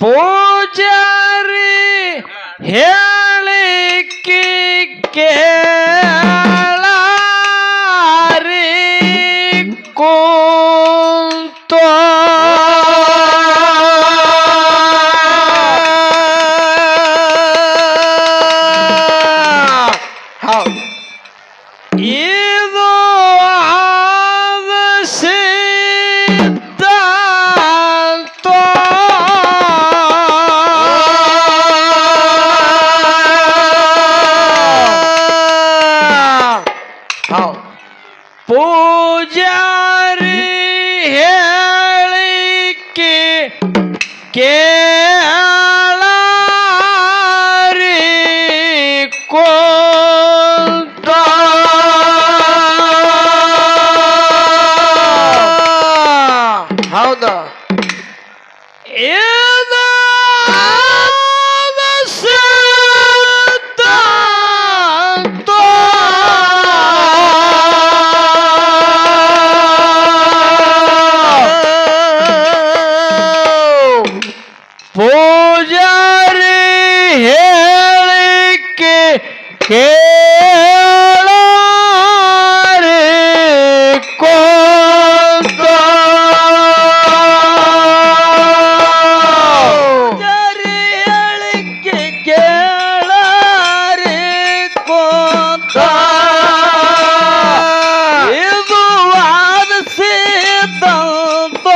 ಪೂಜಾರಿ ಹೇಳಿಕೆ ಕೇಳಾರಿ ಕುಂತೋ ಇದು ಆದ ಸಿದ್ಧಾಂತ ಪೂಜಾರಿ ಹೇಳಿಕೆ ಕೇಳಾರಿ ಕುಂತ ಹೌದು ಇದು ಆದ ಸಿದ್ಧಾಂತ ಪೂಜಾರಿ ಹೇಳಿಕೆ ಕೇಳಾರಿ ಕುಂತ ಪೂಜಾರಿ ಹೇಳಿಕೆ ಕೇಳಾರಿ ಕುಂತ ಇದು ಆದ ಸಿದ್ಧಾಂತ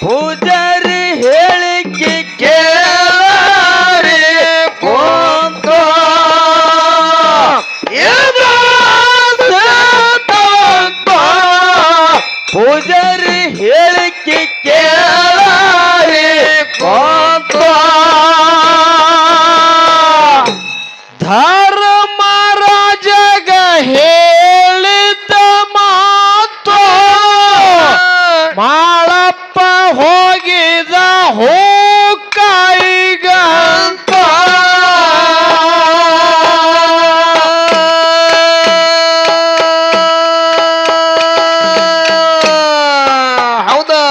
ಪೂಜಾರಿ ಹೇಳಿಕೆ ಕೇಳಾರಿ ಕುಂತ ಇದು ಸಿದ್ಧಾಂತ ಪೂಜಾರಿ ಹೇಳಿಕೆ ಕೇಳಾರಿ ಕುಂತ ಧರ್ಮರಾಜಗ ಹೇಳಿದ ಮಾತು ಮಾಳಪ್ಪ ಹೋಗಿದ ಹೂಕಾಯಿಗಂತ ಹೌದಾ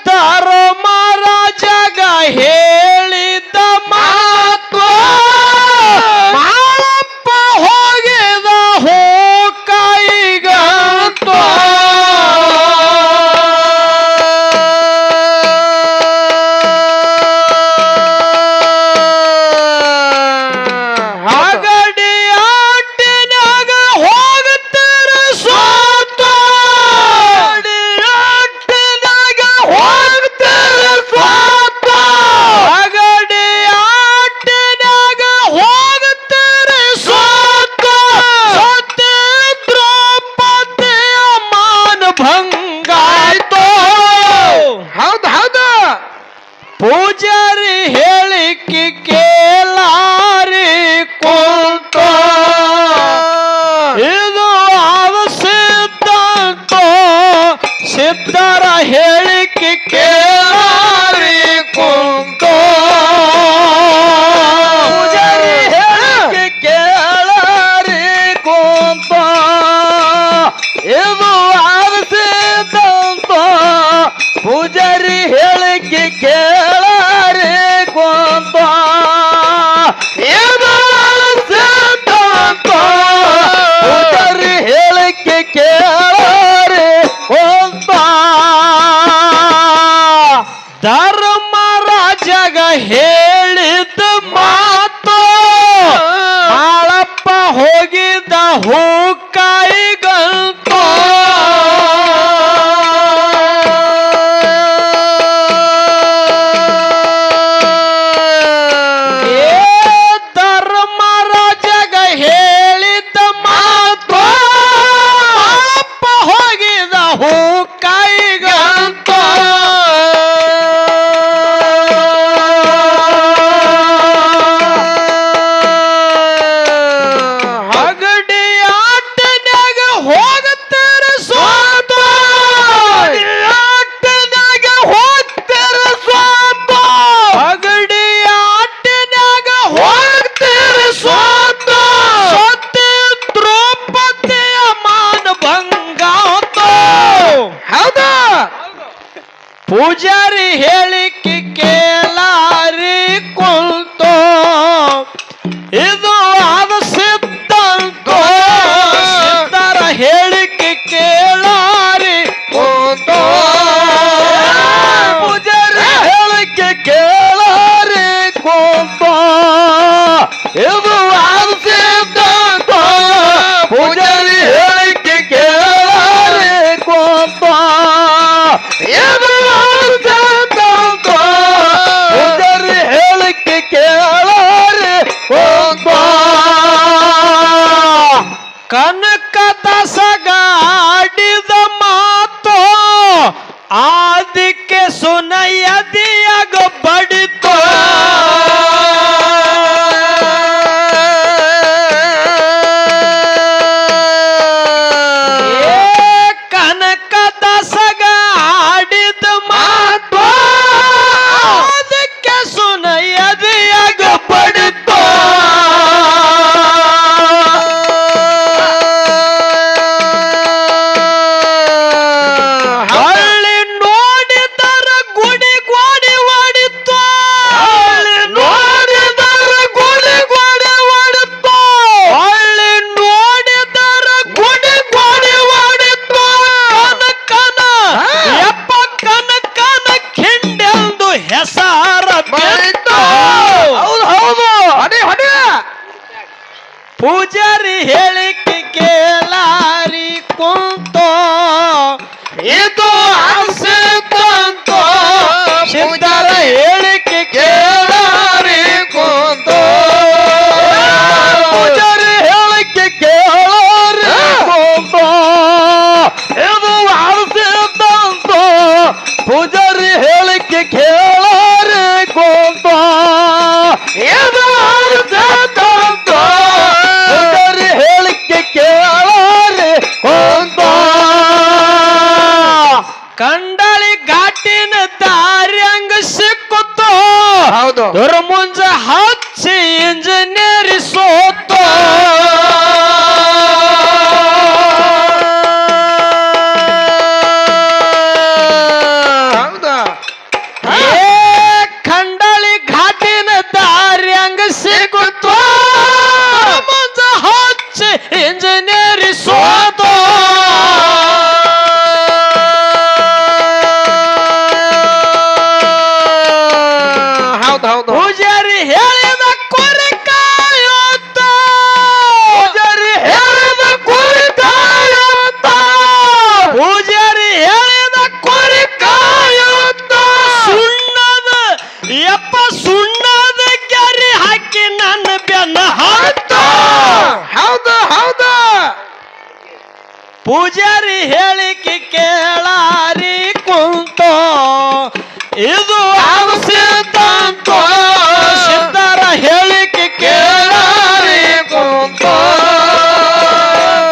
ಧರ್ಮರಾಜಗ ಹೇಳಿದ ಮಾತು ಮಾಳಪ್ಪ ಹೋಗಿದ ಹೂಕಾಯಿಗಂತ ಹಗಡಿ ಆಟಿನಾಗ ಹೋಗುತ್ತೀರ ಸೋತ ಆಟಿನಾಗ ಹೋಗುತ್ತೀರ ಸೋತ ಹಗಡಿ ಆಟಿನಾಗ ಹೋಗುತ್ತೀರ ಸೋತ ಸತ್ಯ ದ್ರೌಪದಿಯ ಮಾನ ಭಂಗಾಯ್ತು ಹೌದು ಹೌದು ಪೂಜಾರಿ ಹೇಳಿಕೆ ಕೇಳಾರಿ ಕುಂತ ಇದು ಆದ ಸಿದ್ಧಾಂತ ಸಿದ್ಧರ ಹೇಳಿಕೆ ಕೇಳಾರಿ ಕುಂತ ಪೂಜಾರಿ ಹೇಳಿಕೆ ಕೇಳಾರಿ ಕುಂತ ಇದು ಆದ ಸಿದ್ಧಾಂತ ಪೂಜಾರಿ ಹೇಳಿಕೆ ಕೇಳಾರಿ ಕುಂತ ಇದು ಸಿದ್ಧಾಂತ ಪೂಜಾರಿ ಹೇಳಿಕೆ ಕೇಳಾರಿ ಕುಂತ ಧರ್ಮರಾಜಗ ಹೇಳಿದ ಮಾತು ಮಾಳಪ್ಪ ಹೋಗಿದ ಹೂಕಾಯಿಗಂತ ಧರ್ಮರಾಜಗ ಹೇಳಿದ ಮಾತು ಮಾಳಪ್ಪ ಹೋಗಿದ ಹೂಕಾಯಿಗಂತ ಹೇಳಿಕೆ ಕೇಳಾರಿ ಕುಂತೋ ಇದು ಆದ ಸಿದ್ಧಾಂತ ಸಿದ್ಧರ ಹೇಳಿಕೆ ಕೇಳಾರಿ ಕುಂತೋ ಪೂಜಾರಿ ಹೇಳಿಕೆ ಕೇಳಾರಿ ಕುಂತೋ ಇದು ಆದ ಸಿದ್ಧಾಂತ ಪೂಜಾರಿ ಹೇಳಿಕೆ ಕೇಳಾರಿ ಕುಂತೋ ಇದು ಆದ ಸಿದ್ಧಾಂತ ಪೂಜಾರಿ ಹೇಳಿಕೆ ಕೇಳಾರಿ ಕುಂತೋ ಕನಕ ದಸಗಾಡಿದ ಮಾತು ಆದಿಕ್ಕೆ ಸುನಯದಿಯಾಗ ಬಡಿತೋ ಕನಕ ದಸಗಾಡಿದ ಮಾತು ಆದಿಕ್ಕೆ ಸುನಯದಿಯಾಗ ಬಡಿತೋ ಹಳ್ಳಿ ನೋಡಿದರ ಗುಡಿ ಗೋಡಿ ಹೊಡಿತೋ ನೋಡಿದರ ಗುಡಿ ಗೋಡಿ ಹೊಡಿತೋ ಹಳ್ಳಿ ನೋಡಿದರ ಗುಡಿ ಗೋಡಿ ಹೊಡಿತೋ ಕನಕನ ಯಪ್ಪ ಕನಕನ ಖಿಂಡೆಂದು ಹೆಸರ ಬಿತ್ತೋ ಹೌದು ಹೌದು ಹೊಡಿ ಹೊಡಿ ಪೂಜಾರಿ ಹೇಳಿಕೆ ಕೇಳಾರಿ ಕುಂತೋ ಇದು ಸಿದ್ಧಾಂತ ಸಿದ್ಧರ ಹೇಳಿಕೆ ಕೇಳಾರಿ ಕುಂತೋ ಪೂಜಾರಿ ಹೇಳಿಕೆ ಕೇಳಾರಿ ಕುಂತೋ ಇದು ಸಿದ್ಧಾಂತ ಪೂಜಾರಿ ಹೇಳಿಕೆ ಕೇಳಾರಿ ಕುಂತೋ ಇದು ಸಿದ್ಧಾಂತ ಪೂಜಾರಿ ಹೇಳಿಕೆ ಕೇಳಾರಿ ಕುಂತೋ ಕಂಡಳಿ ಘಾಟಿನ ದಾರ್ಯಂಗ ಸಿಕ್ಕುತ್ತೋ ಹೌದು ದುರ್ಮುಂಜ ಹಚ್ಚಿ ಇಂಜಿನಿಯರ್ ಸೋತೋ ಹೌದಾ ಖಂಡಳಿ ಘಾಟಿನ ದಾರ್ಯಂಗ ಸಿಕ್ಕುತ್ತೋ ದುರ್ಮುಂಜ ಹಚ್ಚಿ ಇಂಜಿನಿಯರ್ ಸೋತೋ ಪೂಜಾರಿ ಹೇಳಿದ ಕುರಿ ಕಾಯುತ್ತ ಪೂಜಾರಿ ಹೇಳಿದ ಕುರಿ ಕಾಯುತ್ತ ಪೂಜಾರಿ ಹೇಳಿದ ಕುರಿ ಕಾಯುತ್ತ ಸುಣ್ಣದ ಯಪ್ಪ ಸುಣ್ಣದ ಕ್ಯಾರಿ ಹಾಕಿ ನನ್ನ ಬೆನ್ನ ಹಾಕ್ತ ಹೌದು ಹೌದು ಪೂಜಾರಿ ಹೇಳಿಕೆ ಕೇಳಾರಿ ಕುಂತೋ ಇದು ಸಿದ್ಧಾಂತ ಸಿದ್ಧರ ಹೇಳಿಕೆ ಕೇಳಾರಿ ಕುಂತೋ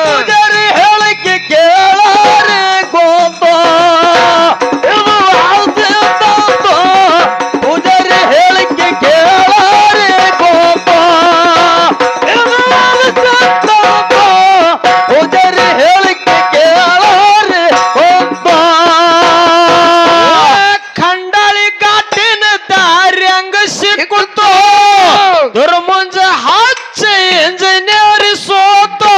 ಪೂಜಾರಿ ಹೇಳಿಕೆ ಕೇಳಾರಿ ಕುಂತೋ ಇದು ಸಿದ್ಧಾಂತ ಪೂಜಾರಿ ಹೇಳಿಕೆ ಕೇಳಾರಿ ಕುಂತೋ ಇದು ಸಿದ್ಧಾಂತ ಪೂಜಾರಿ ಹೇಳಿಕೆ ಕೇಳಾರಿ ಕುಂತೋ ಖಂಡಳಿ ಘಾಟಿನ ದಾರ್ಯಂಗ ಸಿಕ್ಕುತ್ತೋ ದುರ್ಮುಂಜ ಹಚ್ಚಿ ಇಂಜಿನಿಯರ್ ಸೋತೋ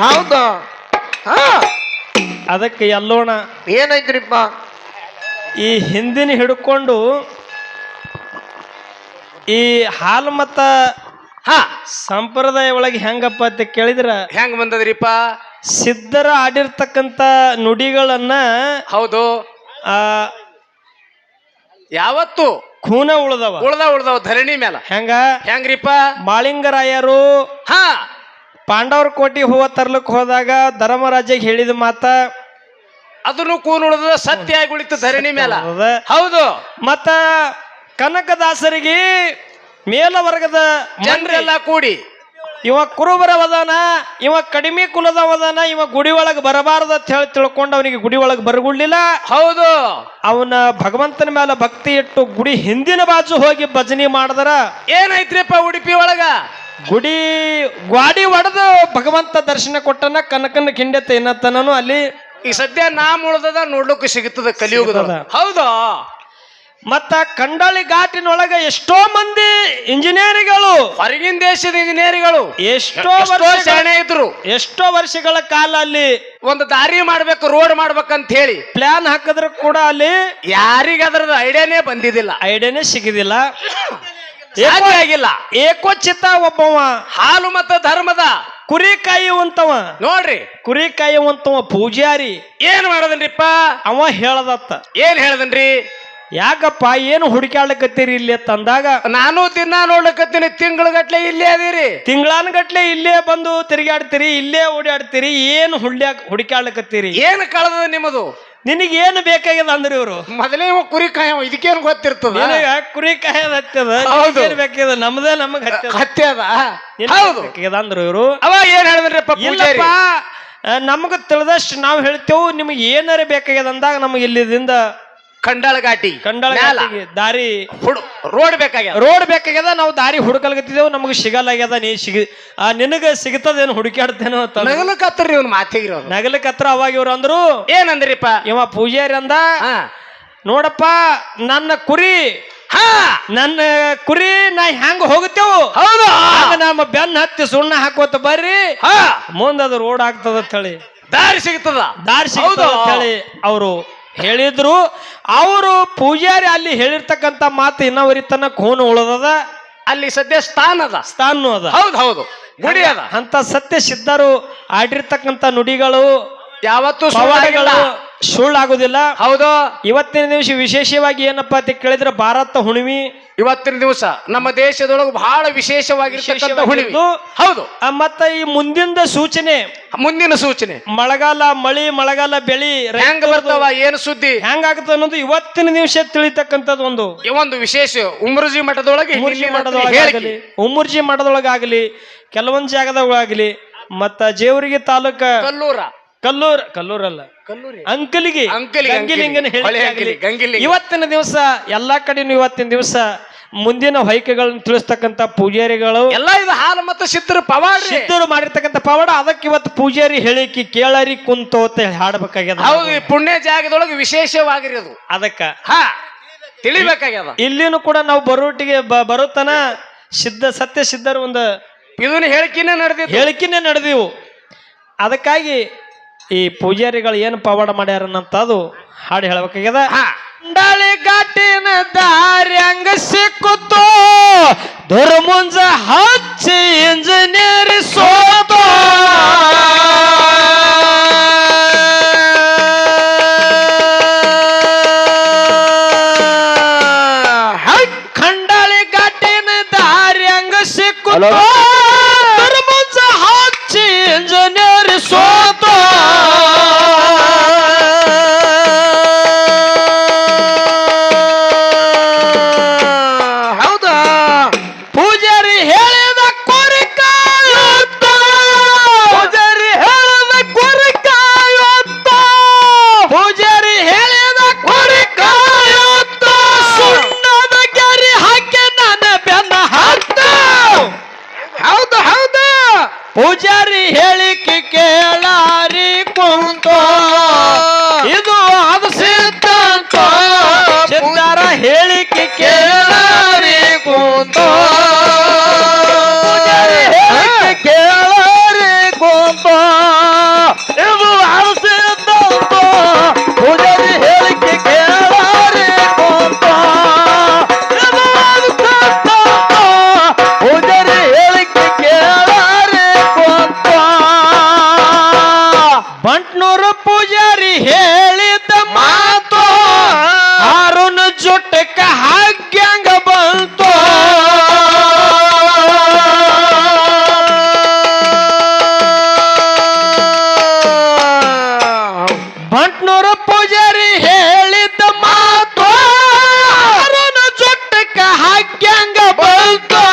ಹೌದಾ ಅದಕ್ಕೆ ಎಲ್ಲೋಣ ಏನೈತ್ರಿಪ್ಪ ಈ ಹಿಂದಿನ ಹಿಡ್ಕೊಂಡು ಈ ಹಾಲು ಮತ್ತ ಸಂಪ್ರದಾಯ ಒಳಗೆ ಹೆಂಗಪ್ಪ ಅಂತ ಕೇಳಿದ್ರ ಹೆಂಗ್ ಬಂದದ್ರಿಪ್ಪ ಸಿದ್ಧರ ಆಡಿರ್ತಕ್ಕಂತ ನುಡಿಗಳನ್ನ ಹೌದು ಯಾವತ್ತು ಖೂನ ಉಳ್ದವ ಧರಣಿ ಮೇಲ ಹೆಂಗ್ರಿಪ್ಪ ಮಾಳಿಂಗರಾಯರು ಪಾಂಡವರ ಕೋಟಿ ಹೂವ ತರ್ಲಕ್ ಹೋದಾಗ ಧರ್ಮರಾಜಗೆ ಹೇಳಿದ ಮಾತ ಅದನ್ನು ಕೂನ್ ಉಳಿದ ಸತ್ಯ ಆಗಿ ಉಳಿತು ಧರಣಿ ಮೇಲ ಹೌದು ಮತ್ತ ಕನಕದಾಸರಿಗೆ ಮೇಲವರ್ಗದ ಜನರೆಲ್ಲ ಕೂಡಿ ಇವ ಕುರುಬರವದಾನ ಇವ ಕಡಿಮೆ ಕುಲದವದಾನ ಇವ ಗುಡಿ ಒಳಗೆ ಬರಬಾರದು ಅಂತ ಹೇಳಿ ತಿಳ್ಕೊಂಡು ಅವನಿಗೆ ಗುಡಿ ಒಳಗೆ ಬರಗುಡ್ಲಿಲ್ಲ. ಹೌದು, ಅವನ ಭಗವಂತನ ಮೇಲೆ ಭಕ್ತಿ ಇಟ್ಟು ಗುಡಿ ಹಿಂದಿನ ಬಾಜು ಹೋಗಿ ಭಜನೆ ಮಾಡಿದರ ಏನೈತ್ರಿಪ್ಪ ಉಡುಪಿ ಒಳಗ ಗುಡಿ ಗ್ವಾಡಿ ಒಡೆದು ಭಗವಂತ ದರ್ಶನ ಕೊಟ್ಟನ ಕನಕನ ಕಿಂಡೆತ ಏನತ್ತನನು ಅಲ್ಲಿ ಈ ಸದ್ಯ ನಾಮ ಉಳ್ದದ ನೋಡ್ಲಿಕ್ಕೆ ಸಿಗುತ್ತದೆ ಕಲಿಯುಗದ. ಹೌದು. ಮತ್ತ ಕಂಡಳಿ ಘಾಟಿನೊಳಗ ಎಷ್ಟೋ ಮಂದಿ ಇಂಜಿನಿಯರ್ಗಳು, ಹೊರಗಿನ ದೇಶದ ಇಂಜಿನಿಯರ್ಗಳು ಎಷ್ಟೋ ಶಾಣೆ ಇದ್ರು. ಎಷ್ಟೋ ವರ್ಷಗಳ ಕಾಲ ಅಲ್ಲಿ ಒಂದು ದಾರಿ ಮಾಡ್ಬೇಕು, ರೋಡ್ ಮಾಡ್ಬೇಕಂತ ಹೇಳಿ ಪ್ಲಾನ್ ಹಾಕಿದ್ರು ಕೂಡ ಅಲ್ಲಿ ಯಾರಿಗ ಅದ್ರದ ಐಡಿಯಾನೇ ಬಂದಿದ್ದಿಲ್ಲ, ಐಡಿಯಾನೇ ಸಿಗಿದಿಲ್ಲ, ಆಗಿಲ್ಲ. ಏಕೋಚಿತ ಒಬ್ಬವ ಹಾಲು ಮತ್ತ ಧರ್ಮದ ಕುರಿ ಕಾಯುವಂತವ ನೋಡ್ರಿ, ಕುರಿ ಕಾಯುವಂತವ ಪೂಜಾರಿ ಏನ್ ಮಾಡದನ್ರಿಪ್ಪ, ಅವ ಹೇಳದತ್ತ. ಏನ್ ಹೇಳದನ್ರಿ? ಯಾಕಪ್ಪ ಏನು ಹುಡುಕಾಡ್ಲಕತ್ತೀರಿ ಇಲ್ಲಿ ಅಂತಂದಾಗ, ನಾನು ದಿನ ನೋಡ್ಲಕತ್ತೀನಿ, ತಿಂಗಳಗಟ್ಲೆ ಇಲ್ಲೇ ಅದೀರಿ, ತಿಂಗಳಾನಗಟ್ಲೆ ಇಲ್ಲೇ ಬಂದು ತಿರುಗಾಡ್ತೀರಿ, ಇಲ್ಲೇ ಓಡಾಡ್ತೀರಿ, ಏನು ಹುಡುಕಾಡ್ಲಕತ್ತೀರಿ, ಏನ್ ಕಳೆದ ನಿಮ್ಮದು, ನಿನಗೆ ಏನು ಬೇಕಾಗ್ಯದ ಅಂದ್ರಿ ಇವ್ರು. ಮೊದಲೇ ಕುರಿ ಕಾಯ, ಇದಕ್ಕೇನು ಗೊತ್ತಿರ್ತದ, ಕುರಿ ಕಾಯದ ಹತ್ತದ, ಏನ್ ಬೇಕಾಗ್ಯದ, ನಮ್ದೇ ನಮಗ್ ಹತ್ಯದ ಅಂದ್ರು ಇವ್ರು. ಅವಾಗ ಏನ್ ಹೇಳಿದ್ರಪ್ಪ? ಇಲ್ಲಪ್ಪ, ನಮಗ ತಿಳಿದಷ್ಟು ನಾವು ಹೇಳ್ತೇವು, ನಿಮ್ಗೆ ಏನಾರ ಬೇಕಾಗ್ಯದ ಅಂದಾಗ ನಮ್ಗೆ ಇಲ್ಲಿದಿಂದ ಕಂಡಾಳ ಘಾಟಿ ದಾರಿ ರೋಡ್ ಬೇಕಾಗ್ಯದ, ರೋಡ್ ಬೇಕಾಗ್ಯದ, ನಾವು ದಾರಿ ಹುಡುಕಲ್ಗತ್ತಿದ್ದೇವು, ನಮಗ್ ಸಿಗಲ್ಲಾಗ್ಯದ, ನೀ ನಿನಗ ಸಿಗತದೇನು ಹುಡುಕಾಡ್ತೇನೋ ಅಂತ ನಗಲಕತ್ರಿ ಇವ್ನ ಮಾತಿಗಿರೋ ನಗಲಕತ್ರ. ಅವಾಗ ಇವ್ರು ಅಂದ್ರು, ಏನಂದ್ರಿಪ್ಪ? ಇವ ಪೂಜಾರಿ ಅಂದ, ನೋಡಪ್ಪ ನನ್ನ ಕುರಿ ನಾ ಹೆಂಗ ಹೋಗುತ್ತೇವು, ಹೌದು ನಮ್ಮ ಬೆನ್ನ ಹತ್ತಿ ಸುಣ್ಣ ಹಾಕೋತ ಬರ್ರಿ, ಮುಂದದ ರೋಡ್ ಆಗ್ತದ ಅಂತ ಹೇಳಿ, ದಾರಿ ಸಿಗ್ತದ, ದಾರಿ ಸಿಗ್ತದ ಅಂತ ಹೇಳಿ ಅವರು ಹೇಳಿದ್ರು. ಅವರು ಪೂಜಾರಿ ಅಲ್ಲಿ ಹೇಳಿರ್ತಕ್ಕಂಥ ಮಾತು ಇನ್ನವರಿತನ ಖೂನು ಉಳದದ, ಅಲ್ಲಿ ಸದ್ಯ ಸ್ಥಾನ ಅದ. ಹೌದು ಹೌದು, ಗುಡಿ ಅದ. ಅಂತ ಸತ್ಯ ಸಿದ್ಧರು ಆಡಿರ್ತಕ್ಕಂಥ ನುಡಿಗಳು ಯಾವತ್ತೂ ಸುಳ್ಳಾಗುದಿಲ್ಲ. ಹೌದು. ಇವತ್ತಿನ ದಿವಸ ವಿಶೇಷವಾಗಿ ಏನಪ್ಪಾ ಅಂತ ಕೇಳಿದ್ರೆ ಭಾರತ ಹುಣ್ಣಿಮೆ ಇವತ್ತಿನ ದಿವಸ ನಮ್ಮ ದೇಶದೊಳಗೆ ಬಹಳ ವಿಶೇಷವಾಗಿರ್ತಕ್ಕಂಥ ಹುಣ್ಣಿಮೆ. ಹೌದು. ಮತ್ತ ಈ ಮುಂದಿನ ಸೂಚನೆ ಮಳೆಗಾಲ ಮಳೆಗಾಲ ಬೆಳಿ ಹೆಂಗ ಬರ್ತಾವ, ಏನು ಸುದ್ದಿ ಹೆಂಗಾಗತ್ತ ಅನ್ನೋದು ಇವತ್ತಿನ ದಿವಸ ತಿಳಿತಕ್ಕಂಥದ್ದು ಒಂದು ವಿಶೇಷ. ಉಮ್ಮರ್ಜಿ ಮಠದೊಳಗೆ ಉಮ್ಮರ್ಜಿ ಮಠದೊಳಗಾಗಲಿ, ಕೆಲವೊಂದು ಜಾಗದೊಳಗಾಗಲಿ, ಮತ್ತ ಜೇವರ್ಗಿ ತಾಲೂಕ ಕಲ್ಲೂರಲ್ಲ ಅಂಕಲಿಗೆ ಇವತ್ತಿನ ದಿವಸ ಎಲ್ಲಾ ಕಡೆನೂ ಇವತ್ತಿನ ದಿವಸ ಮುಂದಿನ ಹೊಯ್ಕೆಗಳನ್ನ ತಿಳಿಸ್ತಕ್ಕಂಥ ಪೂಜಾರಿಗಳು ಎಲ್ಲ ಇದು ಹಾಲು ಮತ್ತು ಸಿದ್ಧರು ಮಾಡಿರ್ತಕ್ಕಂಥ ಪವಾಡ. ಅದಕ್ಕೆ ಇವತ್ತು ಪೂಜಾರಿ ಹೇಳಿಕಿ ಕೇಳರಿ ಕುಂತೋ ಅಂತ ಹಾಡ್ಬೇಕಾಗ್ಯದ. ಹೌದು, ಪುಣ್ಯ ಜಾಗದೊಳಗೆ ವಿಶೇಷವಾಗಿರೋದು, ಅದಕ್ಕ ತಿಳಿಬೇಕಾಗ್ಯದ. ಇಲ್ಲಿನೂ ಕೂಡ ನಾವು ಬರೋಟಿಗೆ ಬರುತ್ತನ ಸತ್ಯ ಸಿದ್ಧರು ಒಂದು ಇದನ್ನ ಹೇಳಿಕೆನೆ ನಡೆದಿವು. ಅದಕ್ಕಾಗಿ ಈ ಪೂಜಾರಿಗಳು ಏನು ಪವಾಡ ಮಾಡ್ಯಾರನ್ನಂತದು ಹಾಡು ಹೇಳ್ಬೇಕಾಗ್ಯದ. ಕಂಡಳಿ ಘಾಟಿನ ದಾರಿ ಹಂಗ ಸಿಕ್ಕುತ್ತೋ, ದುರ್ಮುಂಜ ಹಚ್ಚಿ ಇಂಜಿನಿಯರ್ ಸೋತೋ, ಕಂಡಳಿ ಘಾಟಿನ ದಾರಿ ಹಂಗ ಸಿಕ್ಕುತ್ತೋ, ದುರ್ಮುಂಜ ಹಚ್ಚಿ ಇಂಜಿನಿಯರ್ ಸೋತೋ, ಪೂಜಾರಿ ಹೇಳಿಕೆ ಕೇಳಾರಿ ಕುಂತೋ, ಇದು ಅದು ಸಿದ್ಧಾಂತ, ಸಿದ್ಧಾರ ಹೇಳಿಕೆ ಕೇಳಾರಿ ಕುಂತೋ, ಹೇಳಿಕೆ ಕೇಳಾರಿ ಕುಂತೋ, ಇದು ಅದು ಸಿದ್ಧಾಂತ, ಪೂಜಾರಿ ಹೇಳಿಕೆ ಕೇಳಾರಿ ಕುಂತೋ, ಇದು ಅದು ಸಿದ್ಧಾಂತ, ಪೂಜಾರಿ ಹೇಳಿಕೆ ಕೇಳಾರಿ ಬಂಟ್ನೂರು ಪೂಜಾರಿ ಹೇಳಿದ ಮಾತು ಹಾರುನ ಜೊಟ್ಟಕ ಹಾಗ್ಯಾಂಗ ಬಂತು, ಬಂಟ್ನೂರು ಪೂಜಾರಿ ಹೇಳಿದ ಮಾತು ಹಾರುನ ಜೊಟ್ಟಕ ಹಾಗ್ಯಾಂಗ ಬಂತು,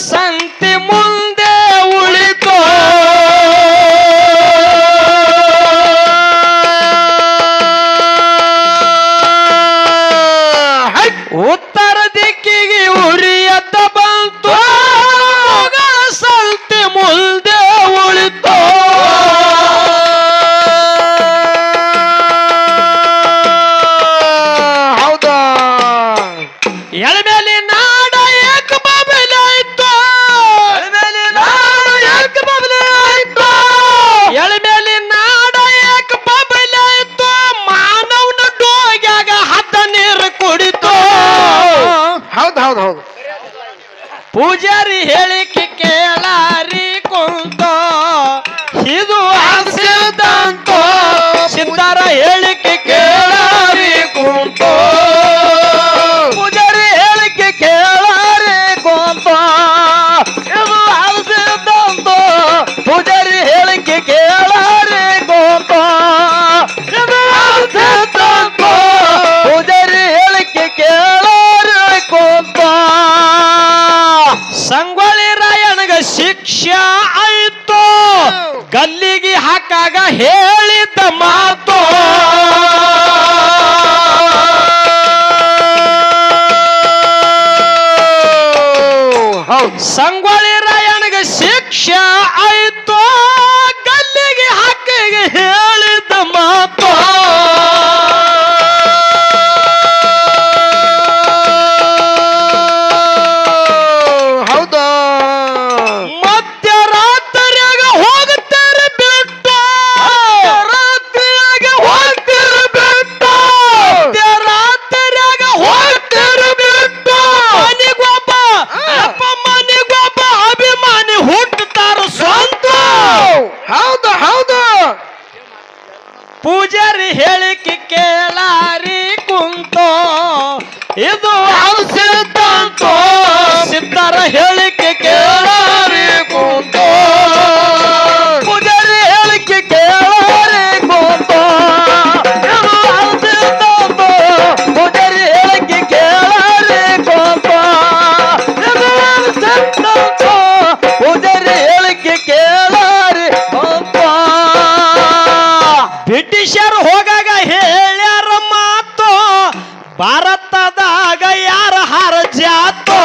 ಸಂತಿ ಮುಂದೆ ಉಳಿತೋ ಉತ್ತರ ದಿಕ್ಕಿಗೆ ಉರಿಯತ್ತ ಬಂತು ಸಂತಿ ಮುಂದೆ ಉಳಿತೋ ಹೌದಾ ಎಳಮೇಲಿ ನಾಡ ಏಕ ಬಾಬಲಾಯ್ತು ಎಳಮೇಲಿ ನಾಡ ಏಕ ಬಾಬಲಾಯ್ತು ಮಾನವನ ಡೋಗ್ಯಾಗ ಹತ್ತ ನೀರು ಕುಡಿತು ಹೌದು ಹೌದು ಹೌದು ಪೂಜಾರಿ ಹೇಳಿಕೆ ಕೇಳಾರಿ ಕುಂತ ಇದು ಸಿದ್ಧಾಂತ ಸಿದ್ಧಾರ ಹೇಳಿಕೆ ಕೇಳಾರಿ ಕುಂತ ಪೂಜಾರಿ ಹೇಳಿಕೆ ಕೇಳಾರಿ ಕುಂತ ಇದು ಸಿದ್ಧಾಂತ ಪೂಜಾರಿ ಹೇಳಿಕೆ ಕೇಳಾರಿ ಕುಂತ ಇದು ಸಿದ್ಧಾಂತ ಪೂಜಾರಿ ಹೇಳಿಕೆ ಕೇಳಾರಿ ಕುಂತ ಸಂಗೊಳ್ಳಿ ರಾಯಣಗ ಶಿಕ್ಷೆ ಆಯ್ತು ಗಲ್ಲಿಗೆ ಹಾಕಾಗ ಹೇಳಿದ್ದ ಮಾತು ಸಂಗೊಳ್ಳಿ ರಾಯಣಗ ಶಿಕ್ಷೆ ಆಯ್ತು ಗಲ್ಲಿಗೆ ಹಾಕಿಗೆ ಹೇಳಿದ್ದ ಮಾತು ಹೌದಾ ಮಧ್ಯರಾತ್ರಿಯಾಗ ಹೋಗ್ತಾರೆ ಬಿಟ್ಟು ರಾತ್ರಿಯಾಗ ಹೋಗ್ತಾರೆ ಬಿಟ್ಟು ಮಧ್ಯರಾತ್ರಿಯಾಗ ಹೋಗ್ತಾರೆ ಬಿಟ್ಟು ಮನಿಗೊಬ್ಬ ಅಪ್ಪ ಮನಿಗೊಬ್ಬ ಅಭಿಮಾನಿ ಹುಟ್ಟುತ್ತಾರ ಸ್ವಂತ ಹೌದು ಹೌದು ಪೂಜಾರಿ ಹೇಳಿಕೆ ಕೇಳಾರಿ ಕುಂತೋ ಇದು ಸಿದ್ಧಾಂತ ಸಿದ್ಧಾರ ಹೇಳಿಕೆ ಕೇಳಾರಿ ಕುಂತೋ ಪೂಜಾರಿ ಹೇಳಿಕೆ ಕೇಳಾರಿ ಕುಂತೋ ಇದು ಸಿದ್ಧಾಂತ ಪೂಜಾರಿ ಹೇಳಿಕೆ ಕೇಳಾರಿ ಕುಂತೋ ಇದು ಸಿದ್ಧಾಂತ ಪೂಜಾರಿ ಹೇಳಿಕೆ ಕೇಳಾರಿ ಕುಂತೋ ಬ್ರಿಟಿಷರು ಹೋಗಾಗ ಹೇಳ್ಯಾರ ಮಾತು ಭಾರತದಾಗ ಯಾರ ಹಾರ ಜಾತೋ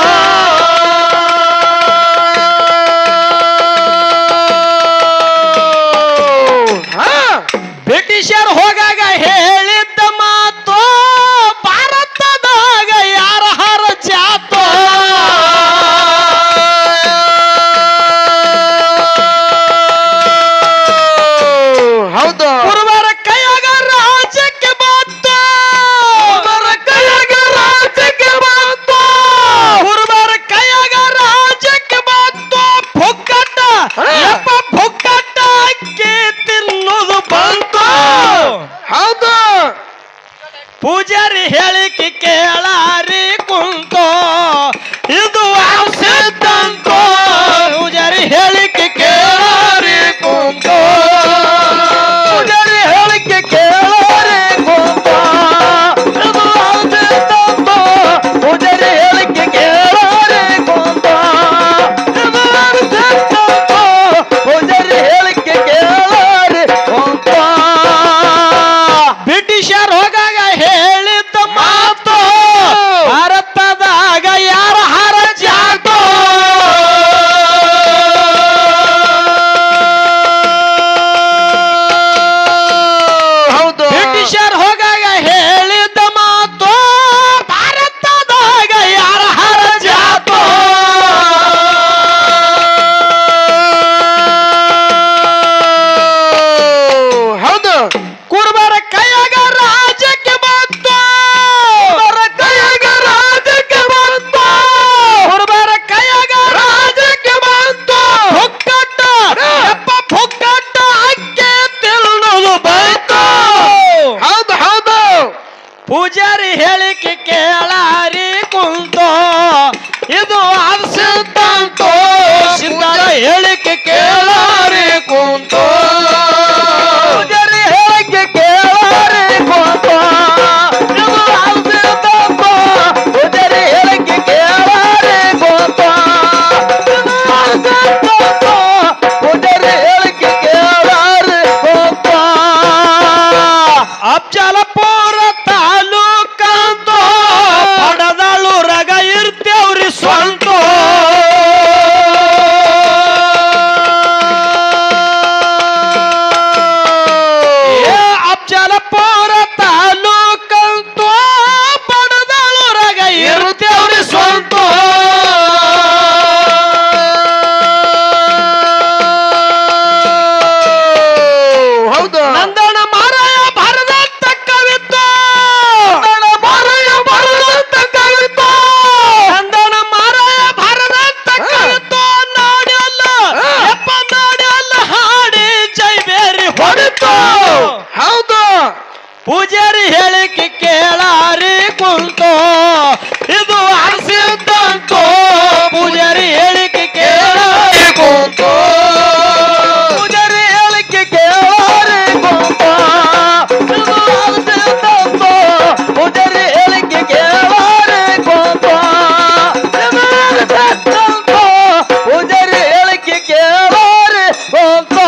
ಸೋಂತ